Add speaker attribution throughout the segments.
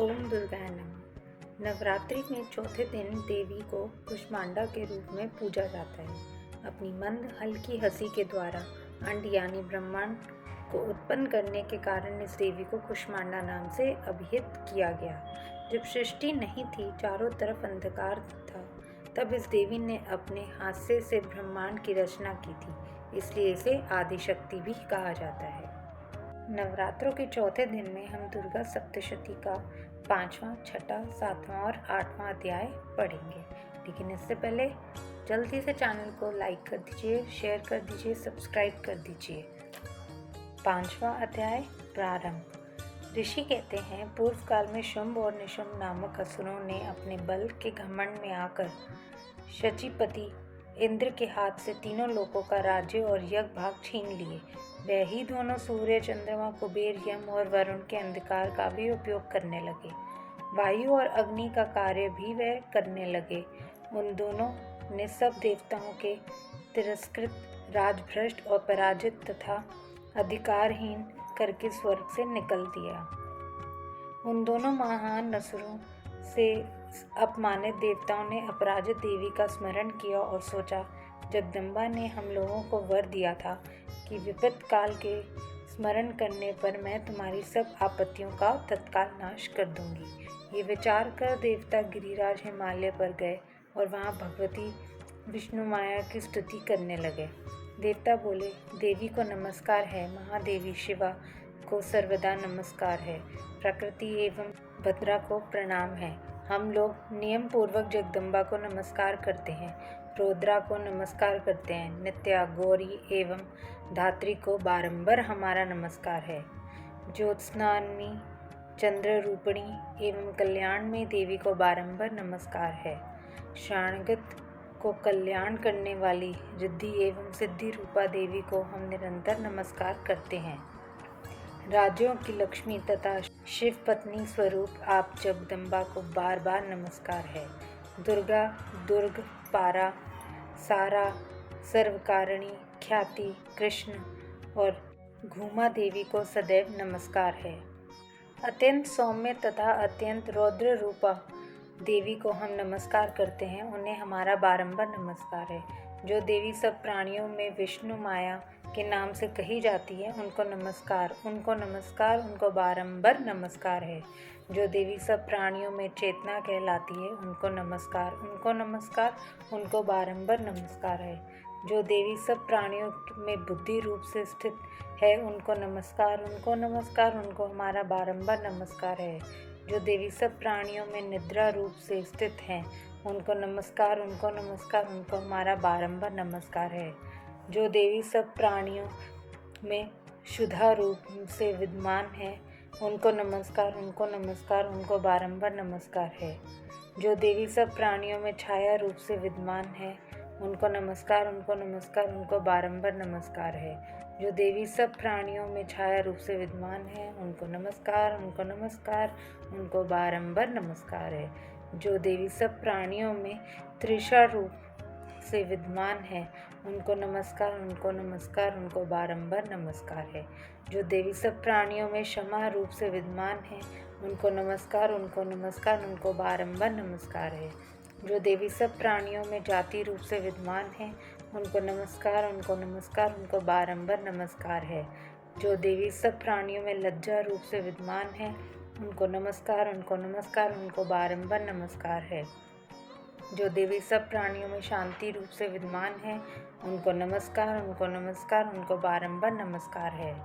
Speaker 1: ओम दुर्गाय नमः। नवरात्रि में चौथे दिन देवी को कुष्मांडा के रूप में पूजा जाता है। अपनी मंद हल्की हंसी के द्वारा अंड यानी ब्रह्मांड को उत्पन्न करने के कारण इस देवी को कुष्मांडा नाम से अभिहित किया गया। जब सृष्टि नहीं थी, चारों तरफ अंधकार था, तब इस देवी ने अपने हास्य से ब्रह्मांड की रचना की थी, इसलिए इसे आदिशक्ति भी कहा जाता है। नवरात्रों के चौथे दिन में हम दुर्गा सप्तशती का 5वां, 6वां, 7वां और 8वां अध्याय पढ़ेंगे। लेकिन इससे पहले जल्दी से चैनल को लाइक कर दीजिए, शेयर कर दीजिए, सब्सक्राइब कर दीजिए। 5वां अध्याय प्रारंभ। ऋषि कहते हैं, पूर्व काल में शुंभ और निशुंभ नामक असुरों ने अपने बल के घमंड में आकर शचीपति इंद्र के हाथ से तीनों लोकों का राज्य और यज्ञ भाग छीन लिए। वह ही दोनों सूर्य, चंद्रमा, कुबेर, यम और वरुण के अंधकार का भी उपयोग करने लगे। वायु और अग्नि का कार्य भी वह करने लगे। उन दोनों ने सब देवताओं के तिरस्कृत, राजभ्रष्ट और पराजित तथा अधिकारहीन करके स्वर्ग से निकल दिया। उन दोनों महान असुरों से अपमानित देवताओं ने अपराजित देवी का स्मरण किया और सोचा, जगदम्बा ने हम लोगों को वर दिया था कि विपत्त काल के स्मरण करने पर मैं तुम्हारी सब आपत्तियों का तत्काल नाश कर दूंगी। ये विचार कर देवता गिरिराज हिमालय पर गए और वहाँ भगवती विष्णु माया की स्तुति करने लगे। देवता बोले, देवी को नमस्कार है, महादेवी शिवा को सर्वदा नमस्कार है, प्रकृति एवं भद्रा को प्रणाम है। हम लोग नियम पूर्वक जगदम्बा को नमस्कार करते हैं, रुद्रा को नमस्कार करते हैं, नित्या, गौरी एवं धात्री को बारंबार हमारा नमस्कार है। ज्योत्स्नानी, चंद्र रूपिणी एवं कल्याण में देवी को बारंबार नमस्कार है। शरणागत को कल्याण करने वाली रिद्धि एवं सिद्धि रूपा देवी को हम निरंतर नमस्कार करते हैं। राज्यों की लक्ष्मी तथा शिव पत्नी स्वरूप आप जगदम्बा को बार बार नमस्कार है। दुर्गा, दुर्ग, पारा, सारा, सर्वकारिणी, ख्याति, कृष्ण और घूमा देवी को सदैव नमस्कार है। अत्यंत सौम्य तथा अत्यंत रौद्र रूपा देवी को हम नमस्कार करते हैं, उन्हें हमारा बारंबार नमस्कार है। जो देवी सब प्राणियों में विष्णु माया के नाम से कही जाती है, उनको नमस्कार, उनको नमस्कार, उनको बारंबार नमस्कार है। जो देवी सब प्राणियों में चेतना कहलाती है, उनको नमस्कार, उनको नमस्कार, उनको बारंबार नमस्कार है। जो देवी सब प्राणियों में बुद्धि रूप से स्थित है, उनको नमस्कार, उनको नमस्कार, उनको हमारा बारंबार नमस्कार है। जो देवी सब प्राणियों में निद्रा रूप से स्थित हैं, उनको नमस्कार, उनको नमस्कार, उनको हमारा बारंबार नमस्कार है। जो देवी सब प्राणियों में शुद्धा रूप से विद्यमान है, उनको नमस्कार, उनको नमस्कार, उनको बारंबार नमस्कार है। जो देवी सब प्राणियों में छाया रूप से विद्यमान है, उनको नमस्कार, उनको नमस्कार, उनको बारंबार नमस्कार है। जो देवी सब प्राणियों में छाया रूप से विद्यमान है, उनको नमस्कार, उनको नमस्कार, उनको बारंबार नमस्कार है। जो देवी सब प्राणियों में त्रिशा रूप से विद्यमान है, उनको नमस्कार, उनको नमस्कार, उनको बारंबार नमस्कार है। जो देवी सब प्राणियों में क्षमा रूप से विद्यमान है, उनको नमस्कार, उनको नमस्कार, उनको बारंबार नमस्कार है। जो देवी सब प्राणियों में जाति रूप से विद्यमान है, उनको नमस्कार, उनको नमस्कार, उनको बारंबार नमस्कार है। जो देवी सब प्राणियों में लज्जा रूप से विद्यमान है, उनको नमस्कार, उनको नमस्कार, उनको बारंबार नमस्कार है। जो देवी सब प्राणियों में शांति रूप से विद्यमान है, उनको नमस्कार, उनको नमस्कार, उनको बारंबार नमस्कार है।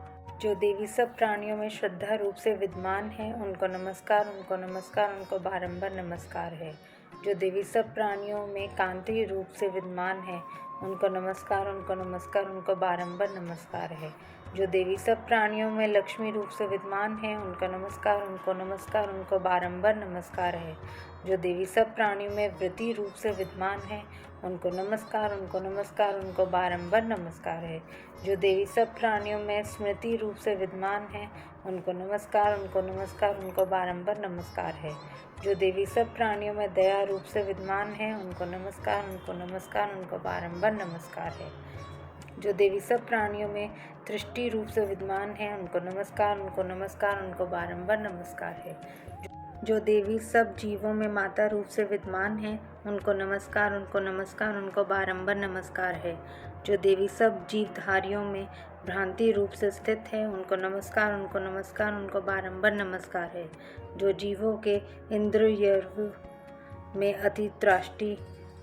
Speaker 1: जो देवी सब प्राणियों में श्रद्धा रूप से विद्यमान है, उनको नमस्कार, उनको नमस्कार, उनको बारंबार नमस्कार है। जो देवी सब प्राणियों में कांति रूप से विद्यमान है, उनको नमस्कार, उनको नमस्कार, उनको बारंबार नमस्कार है। जो देवी सब प्राणियों में लक्ष्मी रूप से विद्यमान है, उनको नमस्कार, उनको नमस्कार, उनको बारंबार नमस्कार है। जो देवी सब प्राणियों में वृद्धि रूप से विद्यमान है, उनको नमस्कार, उनको नमस्कार, उनको बारंबार नमस्कार है। जो देवी सब प्राणियों में स्मृति रूप से विद्यमान है, उनको नमस्कार, उनको नमस्कार, उनको बारंबार नमस्कार है। जो देवी सब प्राणियों में दया रूप से विद्यमान है, उनको नमस्कार, उनको नमस्कार, उनको बारंबार नमस्कार है। जो देवी सब प्राणियों में दृष्टि रूप से विद्यमान है, उनको नमस्कार, उनको नमस्कार, उनको बारंबार नमस्कार है। जो देवी सब जीवों में माता रूप से विद्यमान है, उनको नमस्कार, उनको नमस्कार, उनको बारंबार नमस्कार है। जो देवी सब जीवधारियों में भ्रांति रूप से स्थित है, उनको नमस्कार, उनको नमस्कार, उनको बारंबार नमस्कार है। जो जीवों के इंद्रियर्व में अति त्राष्टी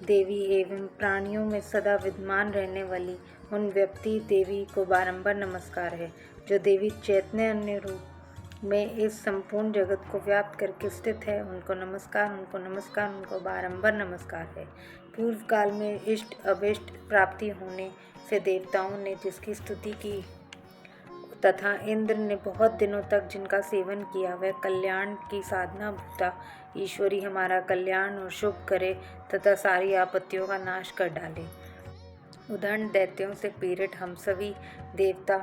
Speaker 1: देवी एवं प्राणियों में सदा विद्यमान रहने वाली उन व्यक्ति देवी को बारंबार नमस्कार है। जो देवी चैतन्य रूप में इस संपूर्ण जगत को व्याप्त करके स्थित है, उनको नमस्कार, उनको नमस्कार, उनको बारंबार नमस्कार है। पूर्व काल में इष्ट अभिष्ट प्राप्ति होने से देवताओं ने जिसकी स्तुति की तथा इंद्र ने बहुत दिनों तक जिनका सेवन किया, वह कल्याण की साधना भूता ईश्वरी हमारा कल्याण और शुभ करे तथा सारी आपत्तियों का नाश कर डाले। उदाहरण दैत्यों से पीड़ित हम सभी देवता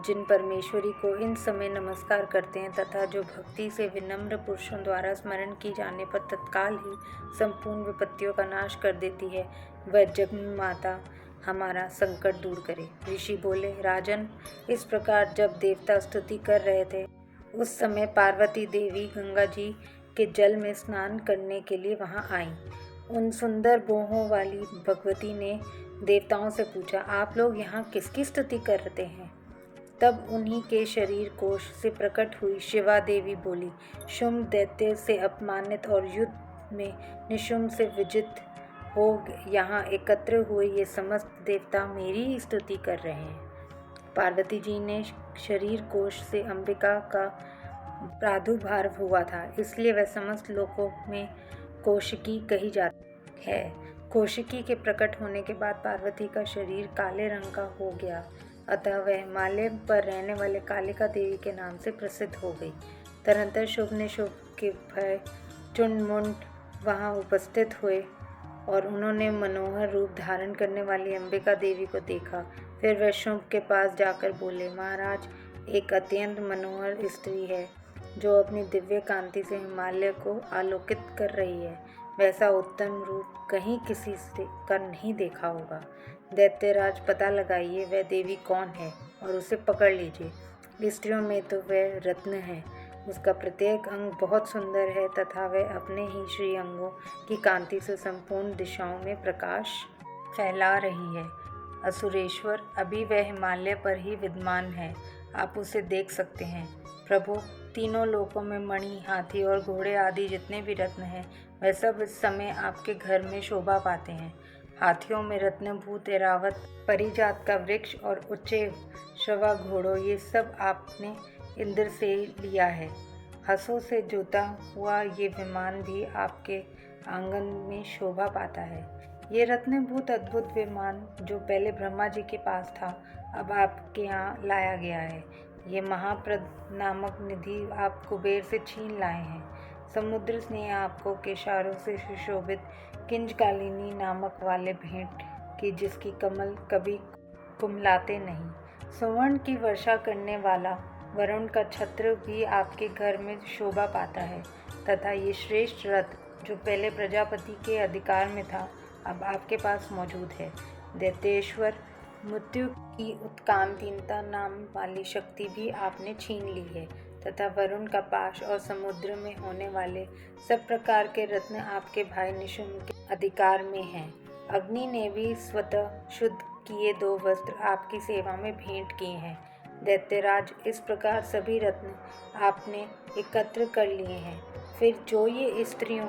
Speaker 1: जिन परमेश्वरी को इन समय नमस्कार करते हैं तथा जो भक्ति से विनम्र पुरुषों द्वारा स्मरण की जाने पर तत्काल ही संपूर्ण विपत्तियों का नाश कर देती है, वह जगन माता हमारा संकट दूर करे। ऋषि बोले, राजन, इस प्रकार जब देवता स्तुति कर रहे थे, उस समय पार्वती देवी गंगा जी के जल में स्नान करने के लिए वहां आईं। उन सुंदर बोहों वाली भगवती ने देवताओं से पूछा, आप लोग यहाँ किसकी स्तुति करते हैं? तब उन्हीं के शरीर कोश से प्रकट हुई शिवा देवी बोली, शुम्भ दैत्य से अपमानित और युद्ध में निशुम्भ से विजित हो यहाँ एकत्र हुए ये समस्त देवता मेरी ही स्तुति कर रहे हैं। पार्वती जी ने शरीर कोश से अंबिका का प्रादुर्भाव हुआ था, इसलिए वह समस्त लोकों में कौशिकी कही जाती है। कौशिकी के प्रकट होने के बाद पार्वती का शरीर काले रंग का हो गया, अतः वह हिमालय पर रहने वाले कालिका देवी के नाम से प्रसिद्ध हो गई। तदनंतर शुभ निशुभ के भय चुंड वहाँ उपस्थित हुए और उन्होंने मनोहर रूप धारण करने वाली अंबिका देवी को देखा। फिर वह शुंभ के पास जाकर बोले, महाराज, एक अत्यंत मनोहर स्त्री है जो अपनी दिव्य कांति से हिमालय को आलोकित कर रही है। वैसा उत्तम रूप कहीं किसी से का नहीं देखा होगा। दैत्यराज, पता लगाइए वह देवी कौन है और उसे पकड़ लीजिए। स्त्रियों में तो वह रत्न है, उसका प्रत्येक अंग बहुत सुंदर है तथा वह अपने ही श्री अंगों की कांति से संपूर्ण दिशाओं में प्रकाश फैला रही है। असुरेश्वर, अभी वह हिमालय पर ही विद्यमान है, आप उसे देख सकते हैं। प्रभु, तीनों लोकों में मणि, हाथी और घोड़े आदि जितने भी रत्न हैं, वह सब इस समय आपके घर में शोभा पाते हैं। हाथियों में रत्नभूत एरावत, परिजात का वृक्ष और उच्चे श्रवा घोड़ों, ये सब आपने इंद्र से लिया है। हंसों से जुता हुआ ये विमान भी आपके आंगन में शोभा पाता है। ये रत्नभूत अद्भुत विमान जो पहले ब्रह्मा जी के पास था, अब आपके यहाँ लाया गया है। ये महाप्रद नामक निधि आप कुबेर से छीन लाए हैं। समुद्र ने आपको केशारों से सुशोभित किंजकालिनी नामक वाले भेंट की, जिसकी कमल कभी कुमलाते नहीं। सुवर्ण की वर्षा करने वाला वरुण का छत्र भी आपके घर में शोभा पाता है तथा ये श्रेष्ठ रथ जो पहले प्रजापति के अधिकार में था, अब आपके पास मौजूद है। दैत्येश्वर, मृत्यु की उत्कांतीनता नाम वाली शक्ति भी आपने छीन ली है तथा वरुण का पाश और समुद्र में होने वाले सब प्रकार के रत्न आपके भाई निशुम्भ के अधिकार में हैं। अग्नि ने भी स्वतः शुद्ध किए 2 वस्त्र आपकी सेवा में भेंट किए हैं। दैत्यराज, इस प्रकार सभी रत्न आपने एकत्र कर लिए हैं। फिर जो ये स्त्रियों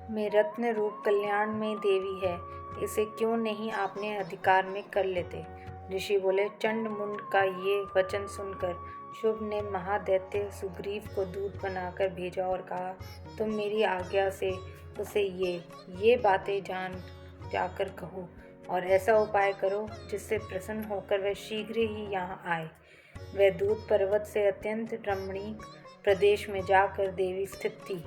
Speaker 1: में रत्न रूप कल्याण में देवी है, इसे क्यों नहीं आपने अधिकार में कर लेते? ऋषि बोले, चंड मुंड का ये वचन सुनकर शुभ ने महादैत्य सुग्रीव को दूत बनाकर भेजा और कहा, तुम मेरी आज्ञा से उसे ये बातें जाकर कहो और ऐसा उपाय करो जिससे प्रसन्न होकर वह शीघ्र ही यहाँ आए। वह दूत पर्वत से अत्यंत रमणीक प्रदेश में जाकर देवी स्थित थी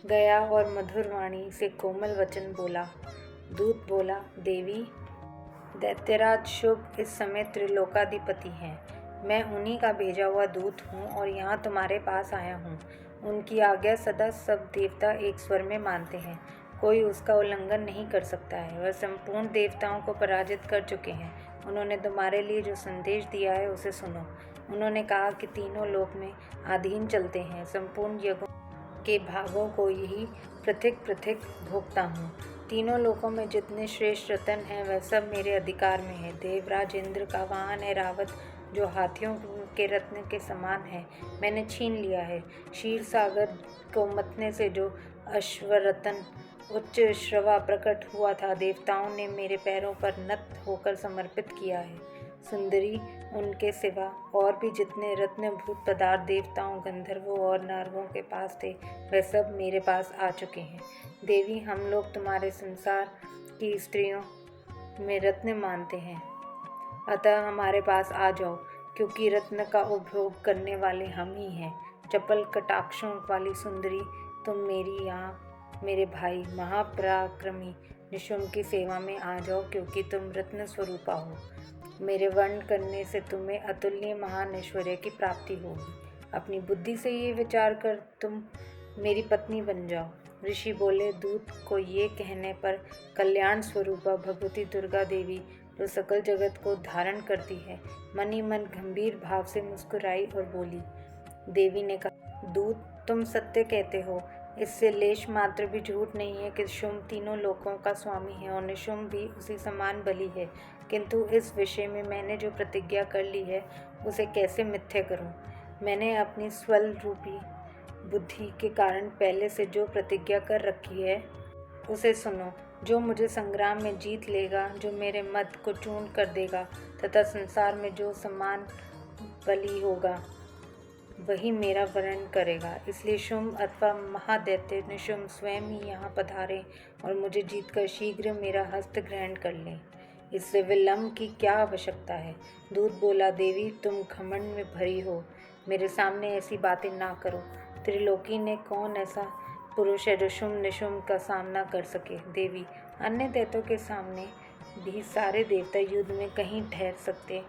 Speaker 1: गया और मधुर वाणी से कोमल वचन बोला। दूत बोला, देवी, दैत्यराज शुभ इस समय त्रिलोकाधिपति हैं। मैं उन्हीं का भेजा हुआ दूत हूँ और यहाँ तुम्हारे पास आया हूँ। उनकी आज्ञा सदा सब देवता एक स्वर में मानते हैं, कोई उसका उल्लंघन नहीं कर सकता है। वह संपूर्ण देवताओं को पराजित कर चुके हैं। उन्होंने तुम्हारे लिए जो संदेश दिया है उसे सुनो। उन्होंने कहा कि तीनों लोक में अधीन चलते हैं, संपूर्ण यज्ञों के भागों को यही पृथक पृथक भोगता हूँ। तीनों लोकों में जितने श्रेष्ठ रत्न हैं वह सब मेरे अधिकार में है। देवराज इंद्र का वाहन है रावत, जो हाथियों के रत्न के समान है, मैंने छीन लिया है। क्षीर सागर को मतने से जो अश्वरतन उच्च श्रवा प्रकट हुआ था, देवताओं ने मेरे पैरों पर नत होकर समर्पित किया है। सुंदरी, उनके सिवा और भी जितने रत्नभूत पदार्थ देवताओं, गंधर्वों और नारगों के पास थे, वह सब मेरे पास आ चुके हैं। देवी, हम लोग तुम्हारे संसार की स्त्रियों में रत्न मानते हैं, अतः हमारे पास आ जाओ, क्योंकि रत्न का उपभोग करने वाले हम ही हैं। चपल कटाक्षों वाली सुंदरी, तुम मेरी यहाँ मेरे भाई महापराक्रमी निशुम्भ की सेवा में आ जाओ, क्योंकि तुम रत्न स्वरूपा हो। मेरे वर्ण करने से तुम्हें अतुल्य महान ऐश्वर्य की प्राप्ति होगी। अपनी बुद्धि से ये विचार कर तुम मेरी पत्नी बन जाओ। ऋषि बोले, दूत को ये कहने पर कल्याण स्वरूपा भगवती दुर्गा देवी, जो सकल जगत को धारण करती है, मन ही मन गंभीर भाव से मुस्कुराई और बोली। देवी ने कहा, दूत, तुम सत्य कहते हो, इससे लेश मात्र भी झूठ नहीं है कि शुम्भ तीनों लोकों का स्वामी है और निशुम्भ भी उसी समान बली है। किंतु इस विषय में मैंने जो प्रतिज्ञा कर ली है, उसे कैसे मिथ्या करूं? मैंने अपनी स्वल रूपी बुद्धि के कारण पहले से जो प्रतिज्ञा कर रखी है, उसे सुनो। जो मुझे संग्राम में जीत लेगा, जो मेरे मद को चूर्ण कर देगा तथा संसार में जो समान बली होगा, वही मेरा वर्ण करेगा। इसलिए शुम्भ अथवा महादैत्य निशुम्भ स्वयं ही यहाँ पधारे और मुझे जीतकर शीघ्र मेरा हस्त ग्रहण कर लें। इससे विलंब की क्या आवश्यकता है? दूत बोला, देवी, तुम घमंड में भरी हो, मेरे सामने ऐसी बातें ना करो। त्रिलोकी ने कौन ऐसा पुरुष है जो शुम्भ निशुम्भ का सामना कर सके? देवी, अन्य दैत्यों के सामने भी सारे देवता युद्ध में कहीं ठहर सकते,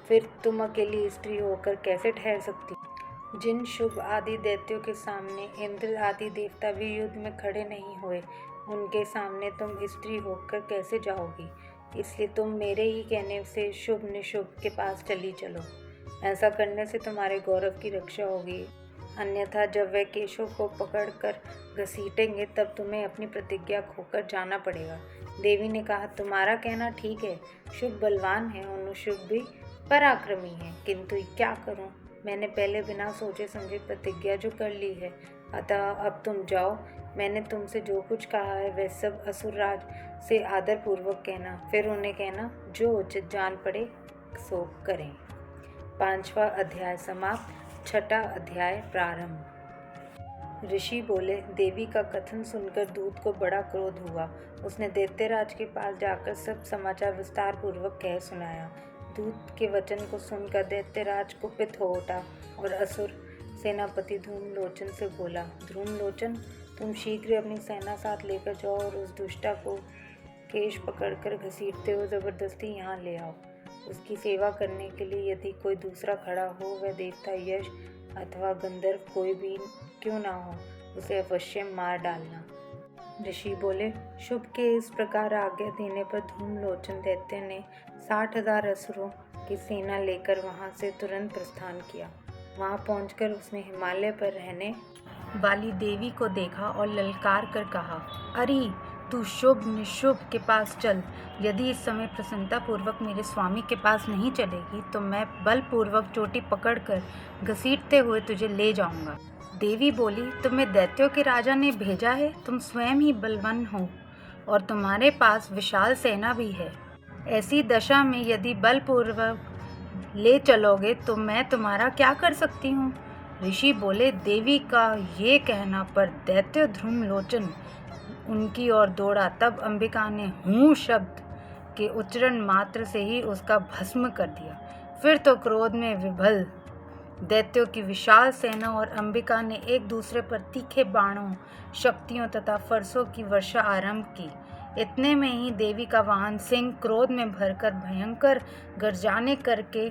Speaker 1: फिर तुम अकेली स्त्री होकर कैसे ठहर सकती? जिन शुभ आदि दैत्यों के सामने इंद्र आदि देवता भी युद्ध में खड़े नहीं हुए, उनके सामने तुम स्त्री होकर कैसे जाओगी? इसलिए तुम मेरे ही कहने से शुभ निशुभ के पास चली चलो। ऐसा करने से तुम्हारे गौरव की रक्षा होगी, अन्यथा जब वे केशव को पकड़कर घसीटेंगे तब तुम्हें अपनी प्रतिज्ञा खोकर जाना पड़ेगा। देवी ने कहा, तुम्हारा कहना ठीक है, शुभ बलवान है और निशुभ भी पराक्रमी है, किंतु क्या करूं? मैंने पहले बिना सोचे समझे प्रतिज्ञा जो कर ली है, अतः अब तुम जाओ। मैंने तुमसे जो कुछ कहा है वह सब असुरराज से आदर पूर्वक कहना, फिर उन्हें कहना जो उचित जान पड़े सो करें। 5वां अध्याय समाप्त। 6ठा अध्याय प्रारंभ। ऋषि बोले, देवी का कथन सुनकर दूत को बड़ा क्रोध हुआ। उसने दैत्यराज के पास जाकर सब समाचार विस्तार पूर्वक कह सुनाया। दूत के वचन को सुनकर दैत्यराज कुपित हो उठा और असुर सेनापति धूम्रलोचन से बोला, धूम्रलोचन, तुम शीघ्र अपनी सेना साथ लेकर जाओ और उस दुष्टा को केश पकड़कर घसीटते हुए जबरदस्ती यहाँ ले आओ। उसकी सेवा करने के लिए यदि कोई दूसरा खड़ा हो, वह देवता, यश अथवा गंधर्व कोई भी क्यों ना हो, उसे अवश्य मार डालना। ऋषि बोले, शुभ के इस प्रकार आज्ञा देने पर धूम्रलोचन दैत्य ने 60,000 असुरों की सेना लेकर वहां से तुरंत प्रस्थान किया। वहां पहुंचकर उसने हिमालय पर रहने वाली देवी को देखा और ललकार कर कहा, अरे तू शुभ निशुभ के पास चल। यदि इस समय प्रसन्नतापूर्वक मेरे स्वामी के पास नहीं चलेगी तो मैं बलपूर्वक चोटी पकड़कर घसीटते हुए तुझे ले जाऊंगा। देवी बोली, तुम्हें दैत्यों के राजा ने भेजा है, तुम स्वयं ही बलवान हो और तुम्हारे पास विशाल सेना भी है। ऐसी दशा में यदि बलपूर्वक ले चलोगे तो मैं तुम्हारा क्या कर सकती हूँ? ऋषि बोले, देवी का ये कहना पर दैत्य धूम्रलोचन उनकी ओर दौड़ा। तब अंबिका ने हूँ शब्द के उच्चारण मात्र से ही उसका भस्म कर दिया। फिर तो क्रोध में विभल दैत्यों की विशाल सेना और अंबिका ने एक दूसरे पर तीखे बाणों, शक्तियों तथा फरसों की वर्षा आरंभ की। इतने में ही देवी का वाहन सिंह क्रोध में भरकर भयंकर गर्जने करके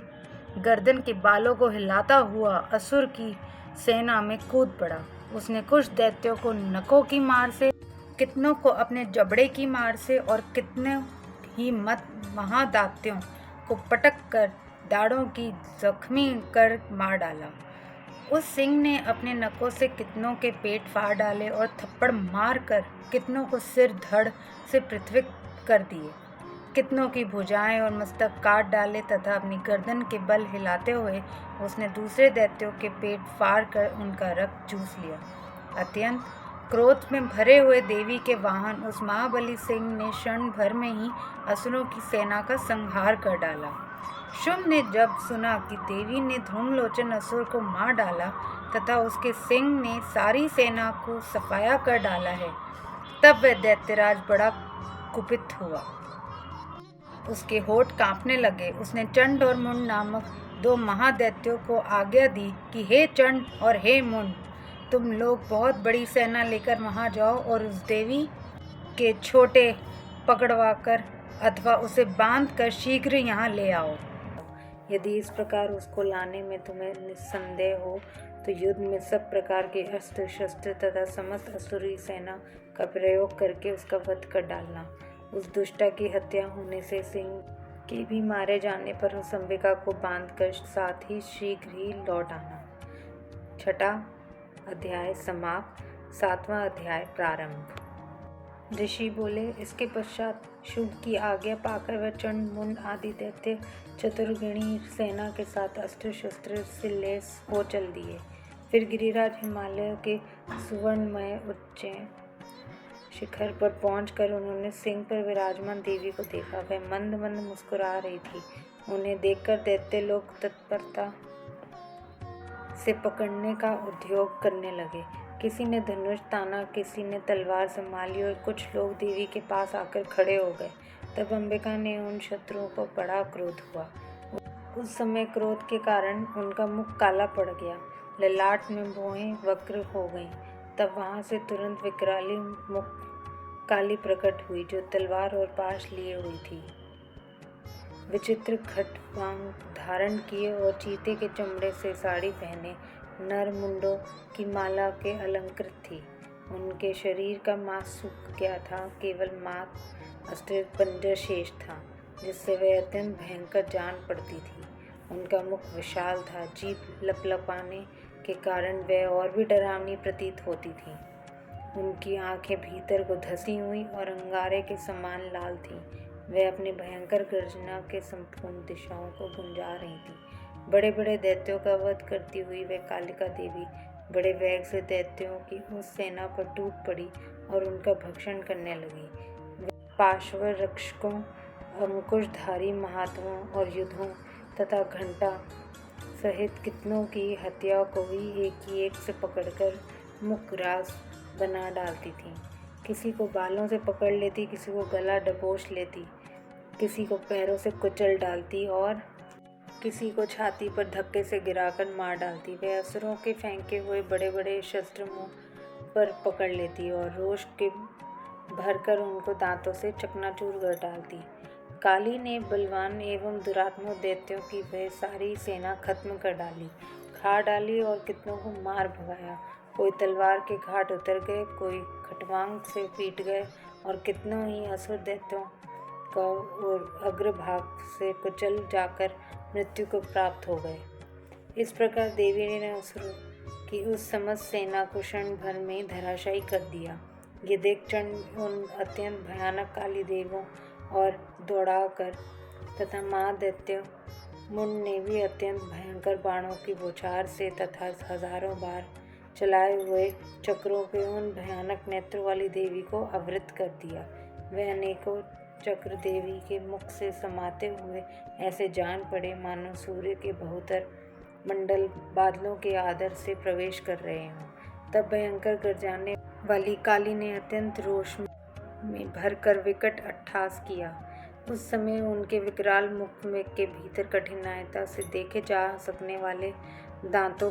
Speaker 1: गर्दन के बालों को हिलाता हुआ असुर की सेना में कूद पड़ा। उसने कुछ दैत्यों को नकों की मार से, कितनों को अपने जबड़े की मार से और कितने ही महादात्यों को पटक कर दाढ़ों की जख्मी कर मार डाला। उस सिंह ने अपने नखों से कितनों के पेट फाड़ डाले और थप्पड़ मार कर कितनों को सिर धड़ से पृथ्वी कर दिए। कितनों की भुजाएं और मस्तक काट डाले तथा अपनी गर्दन के बल हिलाते हुए उसने दूसरे दैत्यों के पेट फाड़ कर उनका रक्त चूस लिया। अत्यंत क्रोध में भरे हुए देवी के वाहन उस महाबली सिंह ने क्षण भर में ही असुरों की सेना का संहार कर डाला। शुंभ ने जब सुना कि देवी ने धूम्रलोचन असुर को मार डाला तथा उसके सिंह ने सारी सेना को सफाया कर डाला है, तब वह दैत्यराज बड़ा कुपित हुआ। उसके होठ कांपने लगे। उसने चंड और मुंड नामक दो महादैत्यों को आज्ञा दी कि हे चंड और हे मुंड, तुम लोग बहुत बड़ी सेना लेकर वहां जाओ और उस देवी के छोटे पकड़वाकर अथवा उसे बांधकर शीघ्र यहाँ ले आओ। यदि इस प्रकार उसको लाने में तुम्हें निस्संदेह हो तो युद्ध में सब प्रकार के अस्त्र शस्त्र तथा समस्त असुरी सेना का प्रयोग करके उसका वध कर डालना। उस दुष्टा की हत्या होने से सिंह के भी मारे जाने पर उस अंबिका को बांधकर साथ ही शीघ्र ही लौट आना। 6वां अध्याय समाप्त। 7वां अध्याय प्रारंभ। ऋषि बोले, इसके पश्चात शुभ की आज्ञा पाकर वह चंड मुंड आदि दैत्य चतुर्गिणी सेना के साथ अस्त्र शस्त्र से लैस हो चल दिए। फिर गिरिराज हिमालय के सुवर्णमय उच्च शिखर पर पहुंचकर उन्होंने सिंह पर विराजमान देवी को देखा। वह मंद मंद मुस्कुरा रही थी। उन्हें देखकर दैत्य लोग तत्परता से पकड़ने का उद्योग करने लगे। किसी ने धनुष ताना, किसी ने तलवार संभाली और कुछ लोग देवी के पास आकर खड़े हो गए। तब अंबिका ने उन शत्रुओं पर बड़ा क्रोध हुआ। उस समय क्रोध के कारण उनका मुख काला पड़ गया, ललाट में भौहें वक्र हो गईं। तब वहां से तुरंत विकराली मुख काली प्रकट हुई, जो तलवार और पाश लिए हुई थी। विचित्र खटवांग धारण किए और चीते के चमड़े से साड़ी पहने नर मुंडों की माला के अलंकृत थी। उनके शरीर का मांस सूख गया था, केवल मात अस्त्र पंजर शेष था, जिससे वह अत्यंत भयंकर जान पड़ती थी। उनका मुख विशाल था, जीभ लपलपाने के कारण वह और भी डरावनी प्रतीत होती थी। उनकी आंखें भीतर को धसी हुई और अंगारे के समान लाल थीं। वह अपने भयंकर गर्जना के संपूर्ण दिशाओं को गुंजा रही थी। बड़े बड़े दैत्यों का वध करती हुई वह कालिका देवी बड़े वेग से दैत्यों की उस सेना पर टूट पड़ी और उनका भक्षण करने लगी। पार्श्व रक्षकों, अंकुशधारी महात्मों और युद्धों तथा घंटा सहित कितनों की हत्या को भी एक से पकड़कर मुखरास बना डालती थी। किसी को बालों से पकड़ लेती, किसी को गला दबोच लेती, किसी को पैरों से कुचल डालती और किसी को छाती पर धक्के से गिराकर मार डालती। वे असुरों के फेंके हुए बड़े बड़े शस्त्र मुंह पर पकड़ लेती और रोष के भरकर उनको दांतों से चकनाचूर कर डालती। काली ने बलवान एवं दुरात्मा दैत्यों की वह सारी सेना खत्म कर डाली, खा डाली और कितनों को मार भगाया। कोई तलवार के घाट उतर गए, कोई खटवांग से पीट गए और कितनों ही असुर दैत्यों का और अग्रभाग से कुचल जाकर मृत्यु को प्राप्त हो गए। इस प्रकार देवी ने असुरों की उस समस्त सेना को क्षण भर में धराशायी कर दिया। ये देख चंड उन अत्यंत भयानक काली देवों और दौड़ाकर तथा महादैत्य मुंड ने भी अत्यंत भयंकर बाणों की बौछार से तथा हजारों बार चलाए हुए चक्रों के उन भयानक नेत्रों वाली देवी को आवृत कर दिया। वह अनेकों चक्र देवी के मुख से समाते हुए ऐसे जान पड़े मानो सूर्य के बहुतर मंडल बादलों के आदर से प्रवेश कर रहे हों। तब भयंकर गरजाने वाली काली ने अत्यंत रोष में भरकर विकट अट्टहास किया। उस समय उनके विकराल मुख में के भीतर कठिनाइता से देखे जा सकने वाले दांतों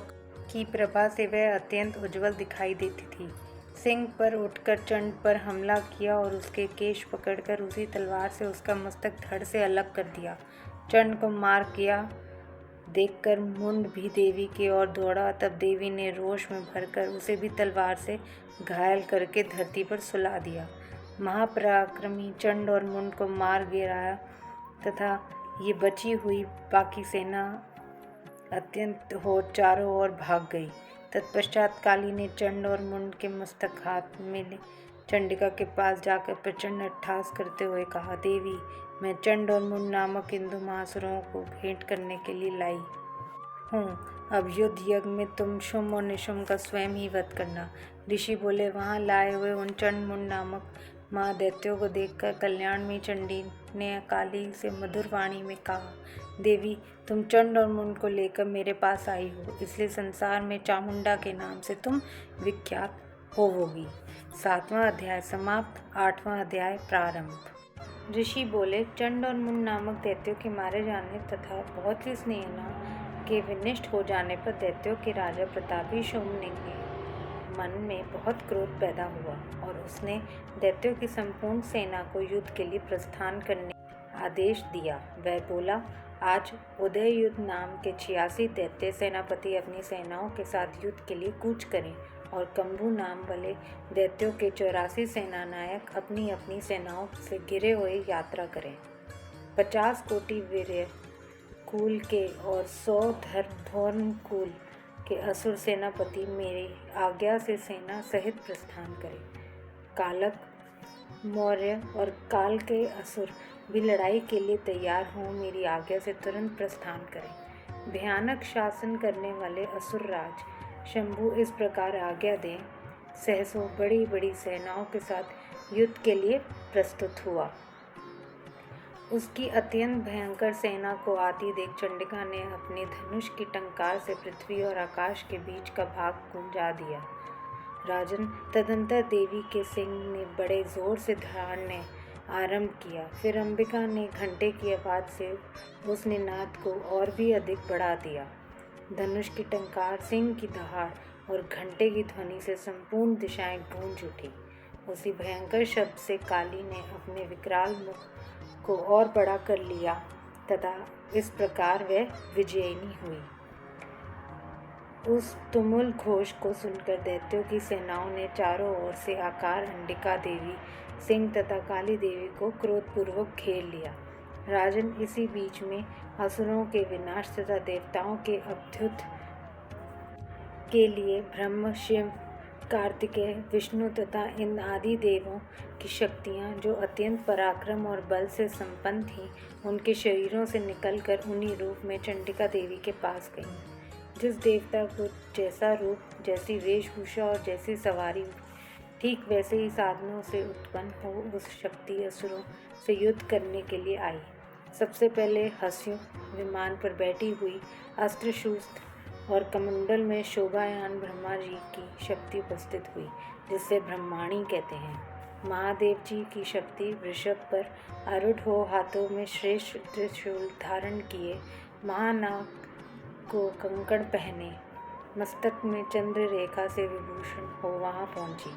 Speaker 1: की प्रभा से वह अत्यंत उज्जवल दिखाई देती थी। सिंह पर उठकर चंड पर हमला किया और उसके केश पकड़कर उसी तलवार से उसका मस्तक धड़ से अलग कर दिया। चंड को मार किया देखकर मुंड भी देवी की ओर दौड़ा। तब देवी ने रोष में भरकर उसे भी तलवार से घायल करके धरती पर सुला दिया। महापराक्रमी चंड और मुंड को मार गिराया तथा ये बची हुई बाकी सेना अत्यंत हो चारों ओर भाग गई। तत्पश्चात काली ने चंड और मुंड के मस्तक हाथ में ले चंडिका के पास जाकर प्रचंड अट्टहास करते हुए कहा, देवी, मैं चंड और मुंड नामक इन 2 महासुरों को भेंट करने के लिए लाई हूँ। अब युद्ध यज्ञ में तुम शुम्भ और निशुम्भ का स्वयं ही वध करना। ऋषि बोले, वहां लाए हुए उन चंड मुंड नामक महादैत्यों को देखकर कल्याणमयी चंडी ने काली से मधुर वाणी में कहा, देवी, तुम चंड और मुंड को लेकर मेरे पास आई हो, इसलिए संसार में चामुंडा के नाम से तुम विख्यात होवोगी। 7वां अध्याय समाप्त। 8वां अध्याय प्रारंभ। ऋषि बोले, चंड और मुंड नामक दैत्यों के मारे जाने तथा बहुत सी सेना के विनष्ट हो जाने पर दैत्यों के राजा प्रतापी शुम्भ के मन में बहुत क्रोध पैदा हुआ और उसने दैत्यों की संपूर्ण सेना को युद्ध के लिए प्रस्थान करने का आदेश दिया। वह बोला, आज उदय युद्ध नाम के 86 दैत्य सेनापति अपनी सेनाओं के साथ युद्ध के लिए कूच करें और कंबू नाम वाले दैत्यों के 84 सेनानायक अपनी अपनी सेनाओं से घिरे हुए यात्रा करें। 50 कोटि वीर्य कुल के और 100 धर्म कुल के असुर सेनापति मेरी आज्ञा से सेना सहित प्रस्थान करें। कालक, मौर्य और काल के असुर भी लड़ाई के लिए तैयार हों, मेरी आज्ञा से तुरंत प्रस्थान करें। भयानक शासन करने वाले असुर राज शंभु इस प्रकार आज्ञा दें। सहसों बड़ी बड़ी सेनाओं के साथ युद्ध के लिए प्रस्तुत हुआ। उसकी अत्यंत भयंकर सेना को आती देख चंडिका ने अपने धनुष की टंकार से पृथ्वी और आकाश के बीच का भाग गुंजा दिया। राजन, तदंतर देवी के सिंह ने बड़े जोर से दहाड़ने आरंभ किया। फिर अंबिका ने घंटे की आवाज़ से उस निनाद को और भी अधिक बढ़ा दिया। धनुष की टंकार, सिंह की दहाड़ और घंटे की ध्वनि से संपूर्ण दिशाएं गूंज उठी। उसी भयंकर शब्द से काली ने अपने विकराल मुख को और बड़ा कर लिया तथा इस प्रकार वह विजयिनी हुई। उस तुमुल घोष को सुनकर दैत्यों की सेनाओं ने चारों ओर से आकार अंबिका देवी, सिंह तथा काली देवी को क्रोधपूर्वक घेर लिया। राजन, इसी बीच में असुरों के विनाश तथा देवताओं के अभ्युत्थ के लिए ब्रह्म, शिव, कार्तिकेय, विष्णु तथा इन आदि देवों की शक्तियाँ, जो अत्यंत पराक्रम और बल से संपन्न थीं, उनके शरीरों से निकलकर उन्हीं रूप में चंडिका देवी के पास गईं। जिस देवता को जैसा रूप, जैसी वेशभूषा और जैसी सवारी, ठीक वैसे ही साधनों से उत्पन्न हो उस शक्ति असुरों से युद्ध करने के लिए आई। सबसे पहले हंस्यु विमान पर बैठी हुई अस्त्रशस्त्र और कमंडल में शोभायान ब्रह्मा जी की शक्ति उपस्थित हुई, जिसे ब्रह्माणी कहते हैं। महादेव जी की शक्ति वृषभ पर आरूढ़ हो हाथों में श्रेष्ठ त्रिशूल धारण किए, महानाग को कंकण पहने, मस्तक में चंद्र रेखा से विभूषण हो वहां पहुंची।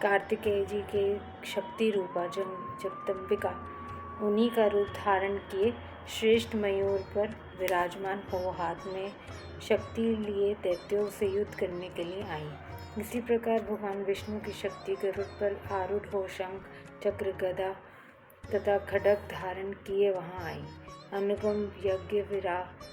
Speaker 1: कार्तिकेय जी के शक्ति रूपा जगदम्बिका उन्हीं का रूप धारण किए श्रेष्ठ मयूर पर विराजमान हो हाथ में शक्ति लिए दैत्यों से युद्ध करने के लिए आई। इसी प्रकार भगवान विष्णु की शक्ति गरुड़ पर आरूढ़ हो शंख, चक्र, गदा तथा खड्ग धारण किए वहां आई। अनुपम यज्ञ विराग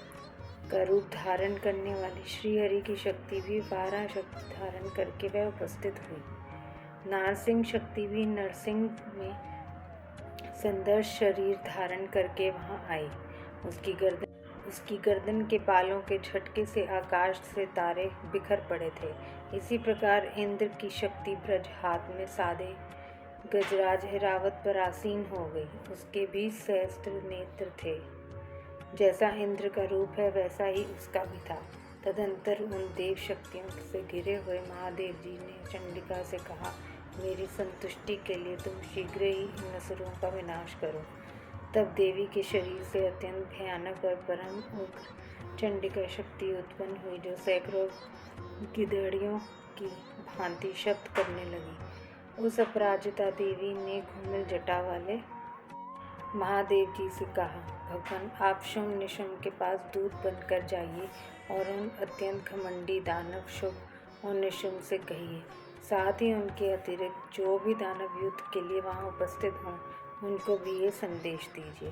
Speaker 1: का रूप धारण करने वाली श्रीहरि की शक्ति भी 12 शक्ति धारण करके वह उपस्थित हुई। नारसिंह शक्ति भी नरसिंह में संदर्श शरीर धारण करके वहां आई। उसकी गर्दन के बालों के झटके से आकाश से तारे बिखर पड़े थे। इसी प्रकार इंद्र की शक्ति ब्रज हाथ में साधे गजराज ऐरावत पर आसीन हो गई। उसके भी सहस्त्र नेत्र थे। जैसा इंद्र का रूप है वैसा ही उसका भी था। तदंतर उन देव शक्तियों से घिरे हुए महादेव जी ने चंडिका से कहा, मेरी संतुष्टि के लिए तुम शीघ्र ही इन असुरों का विनाश करो। तब देवी के शरीर से अत्यंत भयानक और परम उग्र चंडिका शक्ति उत्पन्न हुई, जो सैकड़ों गिदड़ियों की भांति शब्द करने लगी। उस अपराजिता देवी ने घूमिल जटा वाले महादेव जी से कहा, भगवान, आप शुम्भ निशुम्भ के पास दूत बनकर जाइए और उन अत्यंत घमंडी दानव शुम्भ और निशुम्भ से कहिए, साथ ही उनके अतिरिक्त जो भी दानव युद्ध के लिए वहां उपस्थित हों, उनको भी ये संदेश दीजिए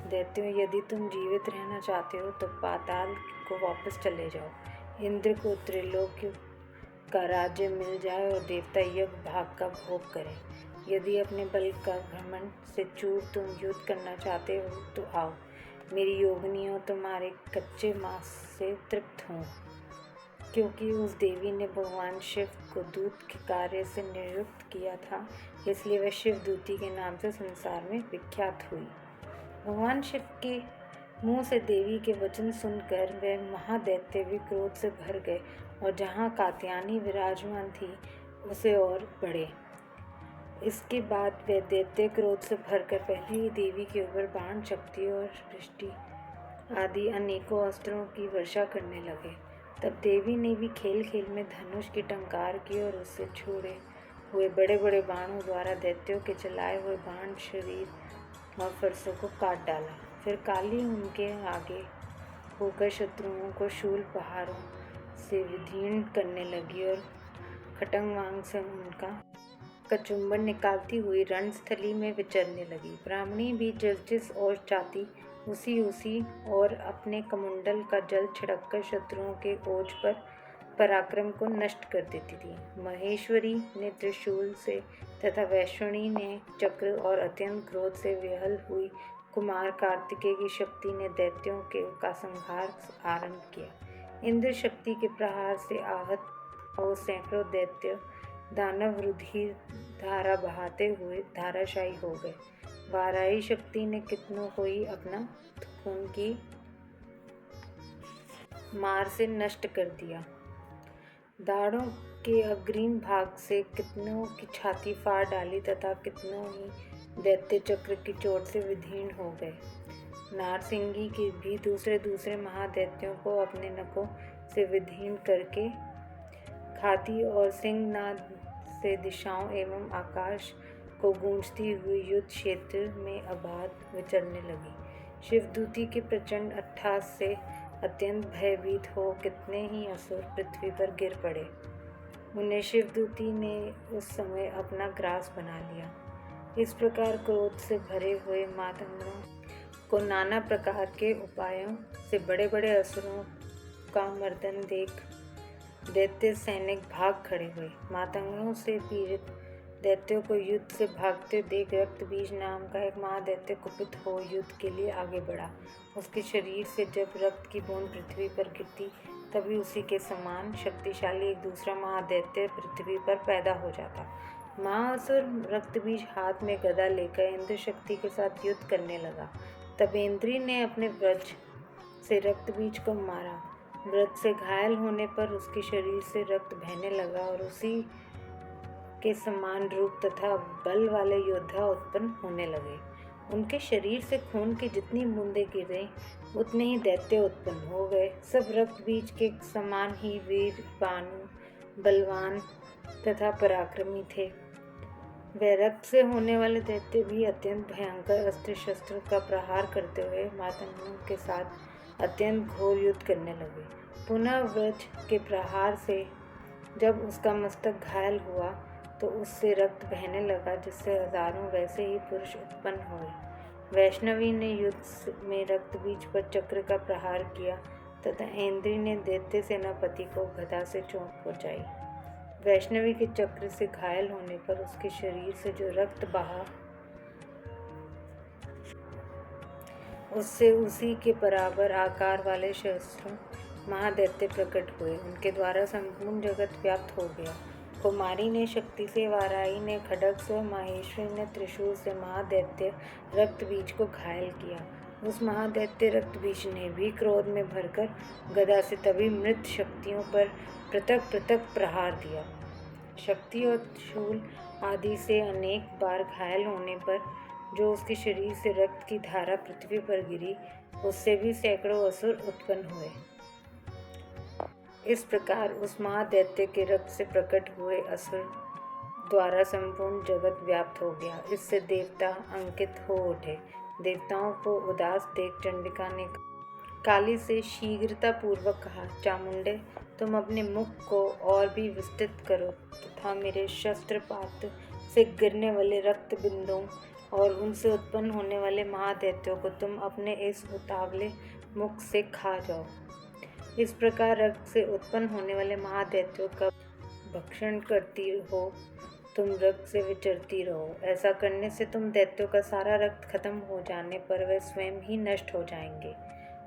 Speaker 1: दैत्यों, यदि तुम जीवित रहना चाहते हो तो पाताल को वापस चले जाओ। इंद्र को त्रिलोक्य का राज्य मिल जाए और देवता यज्ञ भाग का भोग करें। यदि अपने बल का घमंड से चूर तुम युद्ध करना चाहते हो तो आओ, मेरी योगिनियों तुम्हारे कच्चे मांस से तृप्त हों। क्योंकि उस देवी ने भगवान शिव को दूत के कार्य से नियुक्त किया था, इसलिए वह शिवदूती के नाम से संसार में विख्यात हुई। भगवान शिव के मुंह से देवी के वचन सुनकर वह महादैत्य भी क्रोध से भर गए और जहाँ कात्यायनी विराजमान थी उसे और बढ़े। इसके बाद वह दैत्य क्रोध से भरकर पहले ही देवी के ऊपर बाण, शक्ति और दृष्टि आदि अनेकों अस्त्रों की वर्षा करने लगे। तब देवी ने भी खेल खेल में धनुष की टंकार की और उससे छोड़े हुए बड़े बड़े बाणों द्वारा दैत्यों के चलाए हुए बाण, शरीर और फरसों को काट डाला। फिर काली उनके आगे होकर शत्रुओं को शूल पहाड़ों से विदीर्ण करने लगी और खटंगवांग से उनका कचुम्बन निकालती हुई रणस्थली में विचरने लगी। ब्राह्मणी भी जिस ओर चाहती उसी और अपने कमंडल का जल छिड़ककर शत्रुओं के ओज पर पराक्रम को नष्ट कर देती थी। महेश्वरी ने त्रिशूल से तथा वैष्णवी ने चक्र और अत्यंत क्रोध से विहल हुई कुमार कार्तिकेय की शक्ति ने दैत्यों का संहार आरंभ किया। इंद्र शक्ति के प्रहार से आहत और सैकड़ों दैत्य दानव रुधिर धारा बहाते हुए धाराशायी हो गए। वाराही शक्ति ने कितनों को ही अपना खून की मार से नष्ट कर दिया। दाढ़ों के अग्रिम भाग से कितनों की छाती फाड़ डाली तथा कितनों ही दैत्य चक्र की चोट से विदीर्ण हो गए। नारसिंगी के भी दूसरे महादैत्यों को अपने नखों से विदीर्ण करके खाती और सिंहनाद से दिशाओं एवं आकाश को गूंजती हुई युद्ध क्षेत्र में आबाद विचरने लगी। शिवदूती के प्रचंड अट्टहास से अत्यंत भयभीत हो कितने ही असुर पृथ्वी पर गिर पड़े। उन्हें शिवदूती ने उस समय अपना ग्रास बना लिया। इस प्रकार क्रोध से भरे हुए मातंगों को नाना प्रकार के उपायों से बड़े बड़े असुरों का मर्दन देख दैत्य सैनिक भाग खड़े हुए। मातंगों से पीड़ित दैत्यों को युद्ध से भागते देख रक्तबीज नाम का एक महादैत्य कुपित हो युद्ध के लिए आगे बढ़ा। उसके शरीर से जब रक्त की बूंद पृथ्वी पर गिरती तभी उसी के समान शक्तिशाली एक दूसरा महादैत्य पृथ्वी पर पैदा हो जाता। महाअसुर रक्तबीज हाथ में गदा लेकर इंद्र शक्ति के साथ युद्ध करने लगा। तब इंद्री ने अपने वज्र से रक्तबीज को मारा। व्रत से घायल होने पर उसके शरीर से रक्त बहने लगा और उसी के समान रूप तथा बल वाले योद्धा उत्पन्न होने लगे। उनके शरीर से खून की जितनी बूंदें गिरे उतने ही दैत्य उत्पन्न हो गए। सब रक्त बीज के समान ही वीर, बानु, बलवान तथा पराक्रमी थे। वे रक्त से होने वाले दैत्य भी अत्यंत भयंकर अस्त्र शस्त्र का प्रहार करते हुए मातंगों के साथ अत्यंत घोर युद्ध करने लगे। पुनः व्रज के प्रहार से जब उसका मस्तक घायल हुआ तो उससे रक्त बहने लगा, जिससे हजारों वैसे ही पुरुष उत्पन्न हुए। वैष्णवी ने युद्ध में रक्तबीज पर चक्र का प्रहार किया तथा इंद्री ने दैत्य सेनापति को गदा से चोट पहुंचाई। वैष्णवी के चक्र से घायल होने पर उसके शरीर से जो रक्त बहा उससे उसी के बराबर आकार वाले शस्त्रों महादैत्य प्रकट हुए। उनके द्वारा संपूर्ण जगत व्याप्त हो गया। कुमारी ने शक्ति से, वाराही ने खड्ग से, माहेश्वरी ने त्रिशूल से महादैत्य रक्तबीज को घायल किया। उस महादैत्य रक्तबीज ने भी क्रोध में भरकर गदा से तभी मृत शक्तियों पर पृथक पृथक प्रहार दिया। शक्ति और शूल आदि से अनेक बार घायल होने पर जो उसके शरीर से रक्त की धारा पृथ्वी पर गिरी, उससे भी सैकड़ों असुर उत्पन्न हुए। इस प्रकार उस महादैत्य के रक्त से प्रकट हुए असुर द्वारा संपूर्ण जगत व्याप्त हो गया। इससे देवता अंकित हो उठे। देवताओं को उदास देख चंडिका ने काली से शीघ्रता पूर्वक कहा, चामुंडे, तुम अपने मुख को और भी विस्तृत करो तथा मेरे शस्त्रपात से गिरने वाले रक्त बिंदुओं और उनसे उत्पन्न होने वाले महादैत्यों को तुम अपने इस उतावले मुख से खा जाओ। इस प्रकार रक्त से उत्पन्न होने वाले महादैत्यों का भक्षण करती हो, तुम रक्त से विचरती रहो। ऐसा करने से तुम दैत्यों का सारा रक्त खत्म हो जाने पर वे स्वयं ही नष्ट हो जाएंगे।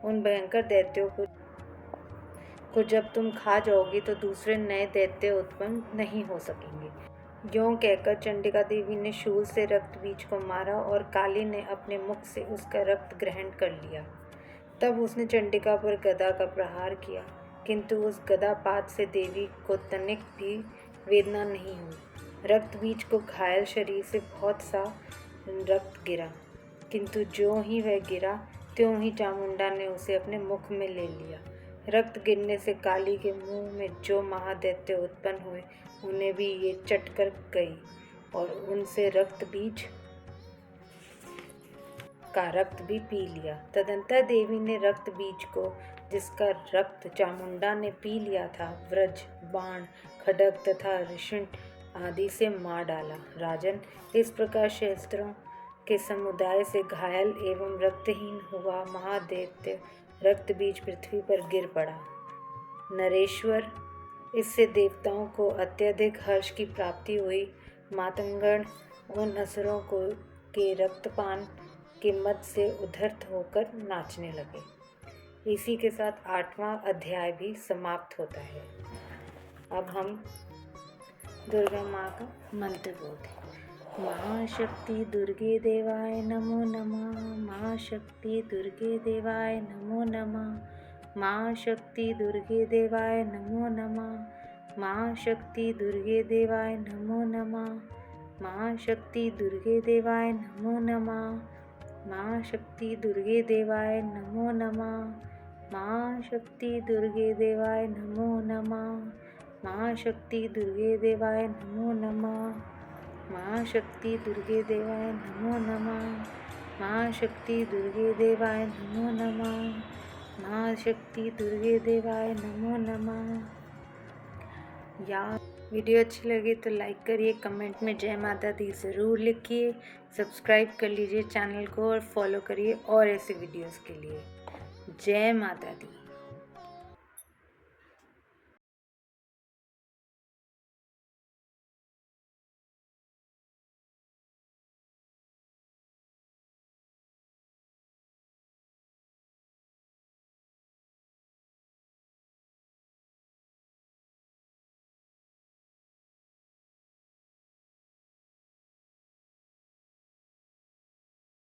Speaker 1: उन भयंकर दैत्यों को जब तुम खा जाओगी तो दूसरे नए दैत्य उत्पन्न नहीं हो सकेंगे। यों कहकर चंडिका देवी ने शूल से रक्त बीज को मारा और काली ने अपने मुख से उसका रक्त ग्रहण कर लिया। तब उसने चंडिका पर गदा का प्रहार किया, किंतु उस गदापात से देवी को तनिक भी वेदना नहीं हुई। रक्त बीज को घायल शरीर से बहुत सा रक्त गिरा, किंतु ज्यों ही वह गिरा त्यों ही चामुंडा ने उसे अपने मुख में ले लिया। रक्त गिरने से काली के मुंह में जो महादैत्य उत्पन्न हुए उन्हें भी ये चट कर गई और उनसे रक्त बीज का रक्त भी पी लिया। तदंतर देवी ने रक्त बीज को, जिसका रक्त चामुंडा ने पी लिया था, व्रज, बाण, खड्ग तथा ऋषिण आदि से मार डाला। राजन, इस प्रकार शस्त्रों के समुदाय से घायल एवं रक्तहीन हुआ महादैत्य रक्त बीज पृथ्वी पर गिर पड़ा। नरेश्वर, इससे देवताओं को अत्यधिक हर्ष की प्राप्ति हुई। मातंगण उन असुरों को के रक्तपान के मद से उद्धत होकर नाचने लगे। इसी के साथ 8वां अध्याय भी समाप्त होता है। अब हम दुर्गा माँ का मंत्र बोलते हैं। महाशक्ति दुर्गे देवाय नमो नमः। महाशक्ति दुर्गे देवाय नमो नमः। महाशक्ति दुर्गे देवाय नमो नमः। महाशक्ति दुर्गे देवाय नमो नमः। महाशक्ति दुर्गे देवाय नमो नमः। महाशक्ति दुर्गे देवाय नमो नमः। महाशक्ति दुर्गे देवाय नमो नमः। महाशक्ति दुर्गे देवाय नमो नमः। महाशक्ति दुर्गे देवाय नमो नमः। महाशक्ति दुर्गे देवाय नमो नमः। महाशक्ति दुर्गे देवाय नमो नमः। या वीडियो अच्छी लगे तो लाइक करिए, कमेंट में जय माता दी ज़रूर लिखिए, सब्सक्राइब कर लीजिए चैनल को और फॉलो करिए और ऐसे वीडियोस के लिए। जय माता दी।